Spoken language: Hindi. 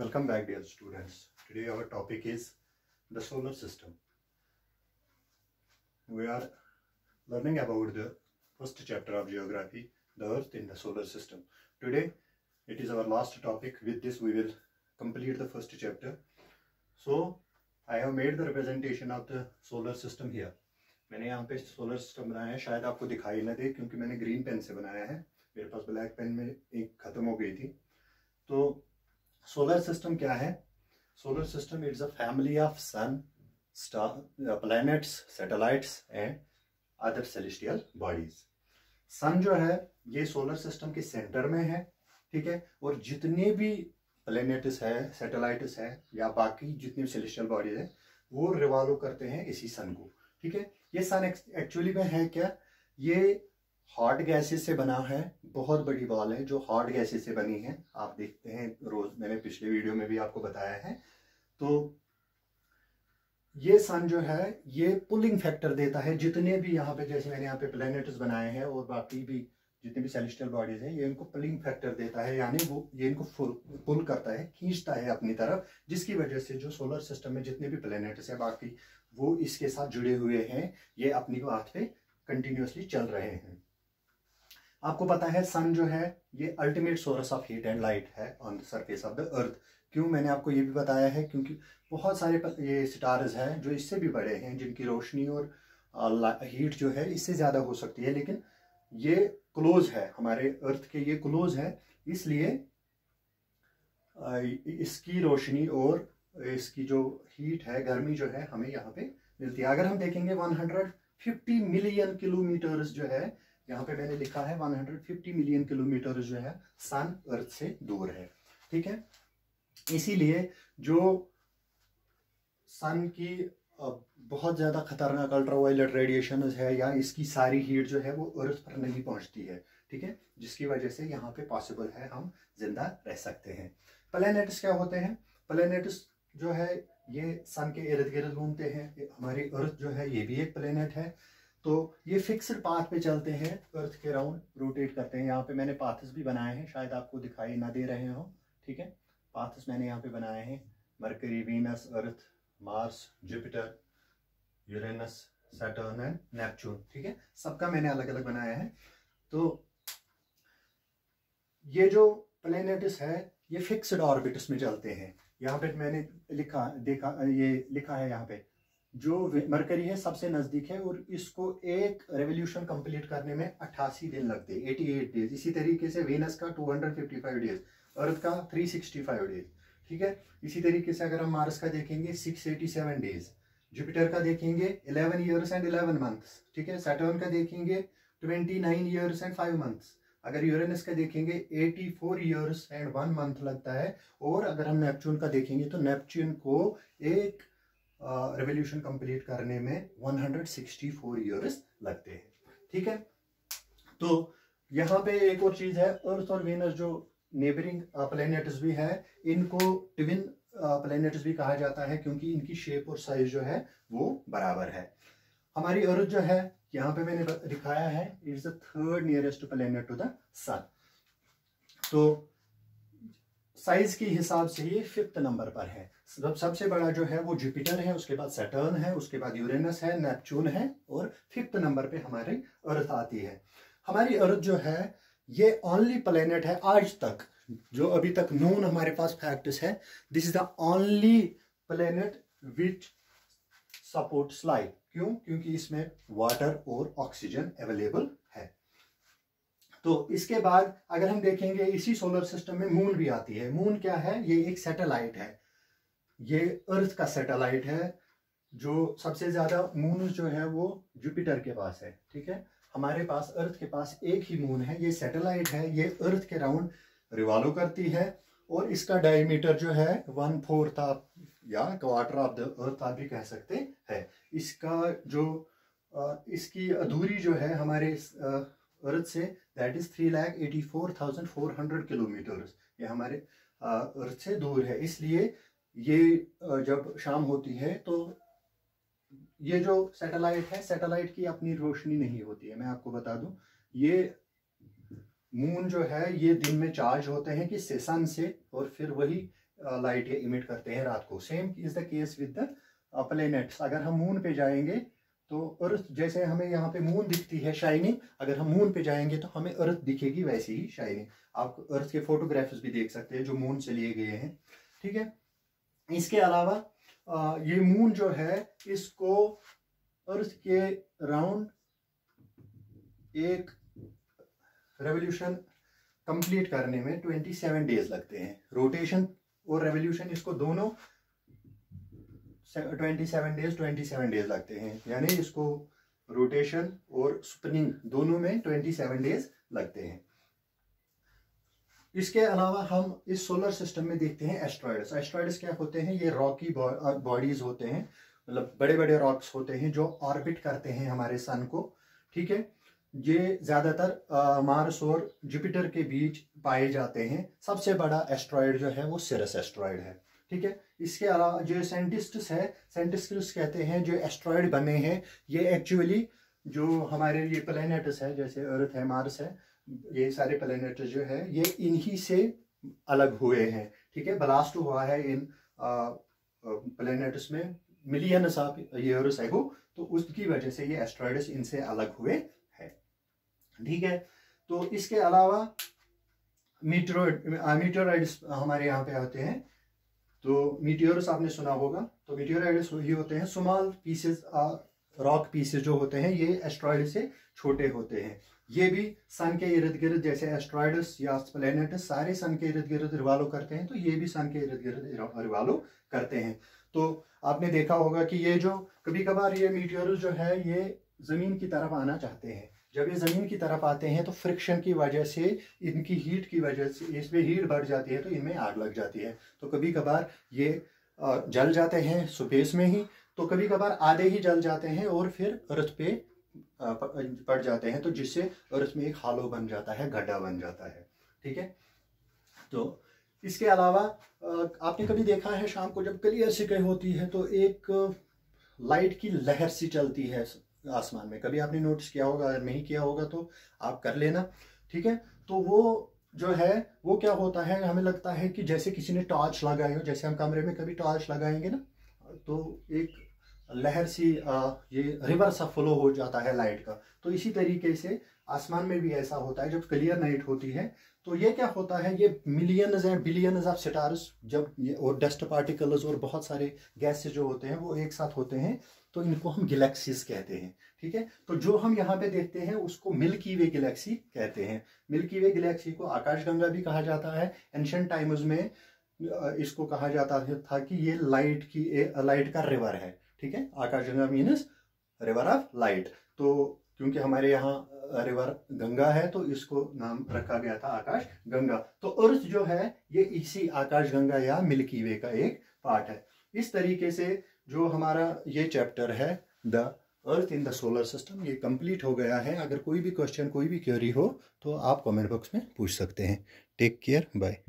Welcome back, dear students. Today our topic is the solar system. We are learning about the first chapter of geography, the Earth in the solar system. Today it is our last topic. With this we will complete the first chapter. So I have made the representation of the solar system here. मैंने यहाँ पे सोलर सिस्टम बनाया है, शायद आपको दिखाई ना दे क्योंकि मैंने ग्रीन पेन से बनाया है, मेरे पास ब्लैक पेन में एक खत्म हो गई थी। तो सोलर सिस्टम क्या है? Solar system it's a family of sun, star, planets, satellites and other celestial bodies. Sun जो है ये सोलर सिस्टम के सेंटर में है, ठीक है, और जितने भी प्लैनेट्स है, सैटेलाइट्स है या बाकी जितनी भी सेलेस्टियल बॉडीज है वो रिवॉल्व करते हैं इसी सन को, ठीक है। ये सन एक्चुअली में है क्या? ये हॉट गैसेस से बना है, बहुत बड़ी बॉल है जो हॉट गैसेस से बनी है। आप देखते हैं रोज, मैंने पिछले वीडियो में भी आपको बताया है। तो ये सन जो है ये पुलिंग फैक्टर देता है जितने भी यहाँ पे, जैसे मैंने यहाँ पे प्लैनेट्स बनाए हैं और बाकी भी जितने भी सेलेस्टियल बॉडीज हैं, ये इनको पुलिंग फैक्टर देता है, यानी वो ये इनको पुल करता है, खींचता है अपनी तरफ, जिसकी वजह से जो सोलर सिस्टम में जितने भी प्लैनेट्स हैं बाकी वो इसके साथ जुड़े हुए हैं, ये अपनी पाथ पे कंटिन्यूअसली चल रहे हैं। आपको पता है सन जो है ये ultimate source of heat and light है on the surface of the earth. क्यों मैंने आपको ये भी बताया है? क्योंकि बहुत सारे ये स्टार्स हैं जो इससे भी बड़े हैं, जिनकी रोशनी और हीट जो है इससे ज़्यादा हो सकती है, लेकिन ये क्लोज है हमारे अर्थ के, ये क्लोज है, इसलिए इसकी रोशनी और इसकी जो हीट है, गर्मी जो है हमें यहाँ पे मिलती है। अगर हम देखेंगे 150 मिलियन किलोमीटर्स जो है, यहाँ पे मैंने लिखा है 150 मिलियन किलोमीटर जो है सन अर्थ से दूर है, ठीक है। इसीलिए जो सन की बहुत ज़्यादा खतरनाक अल्ट्रावायलेट रेडिएशन है या इसकी सारी हीट जो है वो अर्थ पर नहीं पहुंचती है, ठीक है, जिसकी वजह से यहाँ पे पॉसिबल है हम जिंदा रह सकते हैं। प्लैनेट्स क्या होते हैं? प्लैनेट्स जो है ये सन के इर्द गिर्द घूमते हैं। हमारी अर्थ जो है ये भी एक प्लैनेट है, तो ये फिक्स्ड पाथ पे चलते हैं, अर्थ के राउंड रोटेट करते हैं। यहाँ पे मैंने पाथ्स भी बनाए हैं, शायद आपको दिखाई ना दे रहे हो, ठीक है। पाथ्स मैंने यहाँ पे बनाए हैं, mercury, Venus, earth, Mars, Jupiter, Uranus, Saturn and Neptune, ठीक है, सबका मैंने अलग अलग बनाया है। तो ये जो प्लैनेट्स है ये फिक्स्ड ऑर्बिट्स में चलते हैं। यहाँ पे मैंने ये लिखा है यहाँ पे, जो मरकरी है सबसे नजदीक है और इसको एक रेवोल्यूशन कंप्लीट करने में 88 दिन लगते हैं, 88 डेज। इसी तरीके से वीनस का 255 डेज, अर्थ का 365 डेज, ठीक है। इसी तरीके से अगर हम मार्स का देखेंगे 687 डेज, जुपिटर का देखेंगे 11 ईयर्स एंड 11 मंथ्स, ठीक है। सैटर्न का देखेंगे 29 ईयर्स एंड 5 मंथ्स। अगर यूरेनस का देखेंगे 84 ईयर्स एंड 1 मंथ लगता है। और अगर हम नेपच्यून का देखेंगे तो नेपच्यून को एक रेवोल्यूशन कंप्लीट करने में 164 ईयर्स लगते हैं, ठीक है। तो यहाँ पे एक और चीज है, अर्थ और वीनस जो नेबरिंग प्लैनेट्स भी है, इनको ट्विन प्लैनेट्स भी कहा जाता है क्योंकि इनकी शेप और साइज जो है वो बराबर है। हमारी अर्थ जो है यहाँ पे मैंने दिखाया है, it's the third nearest planet to the sun. तो साइज के हिसाब से ये 5th नंबर पर है। सबसे बड़ा जो है वो जुपिटर है, उसके बाद सैटर्न है, उसके बाद यूरेनस है, नेपच्यून है और 5th नंबर पे हमारी अर्थ आती है। हमारी अर्थ जो है ये ओनली प्लैनेट है आज तक, जो अभी तक नोन हमारे पास फैक्ट्स है, this is the only planet which supports life. क्यों? क्योंकि इसमें वाटर और ऑक्सीजन अवेलेबल है। तो इसके बाद अगर हम देखेंगे इसी सोलर सिस्टम में मून भी आती है। मून क्या है? ये एक सैटेलाइट है, ये अर्थ का सैटेलाइट है। जो सबसे ज्यादा मून जो है वो जुपिटर के पास है, ठीक है। हमारे पास अर्थ के पास एक ही मून है, ये सैटेलाइट है, ये अर्थ के राउंड रिवॉल्व करती है और इसका डायमीटर जो है 1/4 ऑफ या क्वार्टर ऑफ द अर्थ आप भी कह सकते हैं। इसका जो इसकी दूरी जो है हमारे अर्थ से दैट इज 3,84,400 किलोमीटर, ये हमारे अर्थ से दूर है। इसलिए ये जब शाम होती है तो ये जो सैटेलाइट है, सैटेलाइट की अपनी रोशनी नहीं होती है। मैं आपको बता दूं, ये मून जो है ये दिन में चार्ज होते हैं किससे? सन से, और फिर वही लाइट ये इमिट करते हैं रात को। Same is the case with the planets. अगर हम मून पे जाएंगे तो अर्थ, जैसे हमें यहाँ पे मून दिखती है शाइनिंग, अगर हम मून पे जाएंगे तो हमें अर्थ दिखेगी वैसी ही शाइनिंग। आप अर्थ के फोटोग्राफ्स भी देख सकते हैं जो मून से लिए गए हैं, ठीक है। इसके अलावा ये मून जो है इसको अर्थ के राउंड एक रेवोल्यूशन कंप्लीट करने में 27 डेज लगते हैं। रोटेशन और रेवोल्यूशन, इसको दोनों 27 डेज लगते हैं, यानी इसको रोटेशन और स्पिनिंग दोनों में 27 डेज लगते हैं। इसके अलावा हम इस सोलर सिस्टम में देखते हैं एस्ट्रॉइड्स। एस्ट्रॉइड्स क्या होते हैं? ये रॉकी बॉडीज होते हैं, मतलब बड़े बड़े रॉक्स होते हैं जो ऑर्बिट करते हैं हमारे सन को, ठीक है। ये ज्यादातर मार्स और जुपिटर के बीच पाए जाते हैं। सबसे बड़ा एस्ट्रॉइड जो है वो सिरस एस्ट्रॉइड है, ठीक है। इसके अलावा जो साइंटिस्ट्स कहते हैं जो एस्ट्रॉइड बने हैं ये एक्चुअली जो हमारे ये प्लैनेट्स है, जैसे अर्थ है, मार्स है, ये सारे प्लैनेट्स जो है ये इन्हीं से अलग हुए हैं, ठीक है। ब्लास्ट हुआ है इन प्लैनेट्स में मिलियंस ऑफ ईयर्स अगो, तो उसकी वजह से ये एस्ट्रॉइड्स इनसे अलग हुए हैं, ठीक है। तो इसके अलावा मीटेरोइड्स हमारे यहाँ पे आते हैं। तो मीटियोर्स आपने सुना होगा, तो मीटियोराइड्स ये होते हैं स्मॉल पीसेस, रॉक पीसेस जो होते हैं ये एस्ट्रॉइड से छोटे होते हैं। ये भी सन के इर्द गिर्द, जैसे एस्ट्रॉइड्स या प्लैनेट्स सारे सन के इर्द गिर्द रिवॉल्व करते हैं, तो ये भी सन के इर्द गिर्द रिवॉल्व करते हैं। तो आपने देखा होगा कि ये जो कभी कभार ये मीटियोर्स जो है ये जमीन की तरफ आना चाहते हैं। जब ये जमीन की तरफ आते हैं तो फ्रिक्शन की वजह से, इनकी हीट की वजह से, इसमें हीट बढ़ जाती है तो इनमें आग लग जाती है। तो कभी कभार ये जल जाते हैं स्पेस में ही, तो कभी कभार आधे ही जल जाते हैं और फिर अर्थ पे पड़ जाते हैं, तो जिससे अर्थ में एक हालो बन जाता है, गड्ढा बन जाता है, ठीक है। तो इसके अलावा आपने कभी देखा है शाम को जब क्लियर स्काई होती है तो एक लाइट की लहर सी चलती है आसमान में, कभी आपने नोटिस किया होगा? अगर नहीं किया होगा तो आप कर लेना, ठीक है। तो वो जो है वो क्या होता है, हमें लगता है कि जैसे किसी ने टॉर्च लगाई हो, जैसे हम कमरे में कभी टॉर्च लगाएंगे ना तो एक लहर सी ये रिवर सा फ्लो हो जाता है लाइट का। तो इसी तरीके से आसमान में भी ऐसा होता है जब क्लियर नाइट होती है। तो ये क्या होता है, ये millions and billions of stars जब और डस्ट पार्टिकल्स और बहुत सारे गैसेस जो होते हैं वो एक साथ होते हैं, तो इनको हम गैलेक्सीज कहते हैं, ठीक है। तो जो हम यहाँ पे देखते हैं उसको मिल्की वे गैलेक्सी कहते हैं। मिल्की वे गैलेक्सी को आकाशगंगा भी कहा जाता है। एंशिएंट टाइम्स में इसको कहा जाता था कि ये लाइट का रिवर है, ठीक है। आकाशगंगा मीन्स रिवर ऑफ लाइट। तो क्योंकि हमारे यहाँ रिवर गंगा है तो इसको नाम रखा गया था आकाश गंगा। तो अर्थ जो है ये इसी आकाश गंगा या मिल्की वे का एक पार्ट है। इस तरीके से जो हमारा ये चैप्टर है the earth in the solar system ये कंप्लीट हो गया है। अगर कोई भी क्वेश्चन, कोई भी क्वेरी हो तो आप कमेंट बॉक्स में पूछ सकते हैं। Take care, bye.